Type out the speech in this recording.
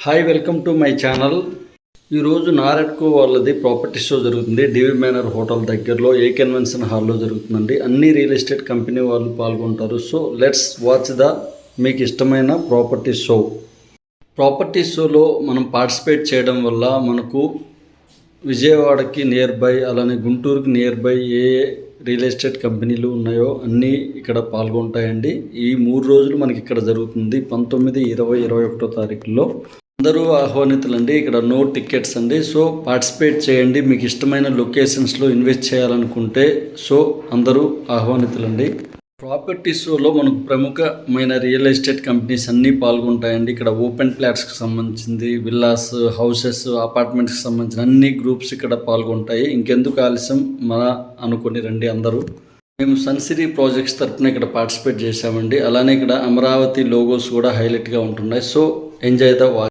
Hi, welcome to my channel. ఈరోజు నారెడ్కో వాళ్ళది property show జరుగుతుంది. డివి మేనర్ హోటల్ దగ్గరలో ఏ కన్వెన్షన్ హాల్లో జరుగుతుందండి. అన్ని రియల్ ఎస్టేట్ కంపెనీ వాళ్ళు పాల్గొంటారు. సో లెట్స్ వాచ్ మీకు ఇష్టమైన ప్రాపర్టీ షోలో మనం పార్టిసిపేట్ చేయడం వల్ల మనకు విజయవాడకి నియర్ బై, అలానే గుంటూరుకి నియర్ బై ఏ రియల్ ఎస్టేట్ కంపెనీలు ఉన్నాయో అన్నీ ఇక్కడ పాల్గొంటాయండి. ఈ 3 రోజులు మనకి ఇక్కడ జరుగుతుంది. 19, 20, 21 తారీఖుల్లో అందరూ ఆహ్వానితులండి. ఇక్కడ నో టికెట్స్ అండి. సో పార్టిసిపేట్ చేయండి. మీకు ఇష్టమైన లొకేషన్స్లో ఇన్వెస్ట్ చేయాలనుకుంటే సో అందరూ ఆహ్వానితులండి. ప్రాపర్టీ షోలో మనకు ప్రముఖమైన రియల్ ఎస్టేట్ కంపెనీస్ అన్నీ పాల్గొంటాయండి. ఇక్కడ ఓపెన్ ఫ్లాట్స్కి సంబంధించింది, విల్లాస్, హౌసెస్, అపార్ట్మెంట్స్కి సంబంధించిన అన్ని గ్రూప్స్ ఇక్కడ పాల్గొంటాయి. ఇంకెందుకు ఆలస్యం, అనుకొని రండి అందరూ. మేము సన్సిరీ ప్రాజెక్ట్స్ తరఫున ఇక్కడ పార్టిసిపేట్ చేశామండి. అలానే ఇక్కడ అమరావతి లోగోస్ కూడా హైలైట్గా ఉంటున్నాయి. So enjoy the watch.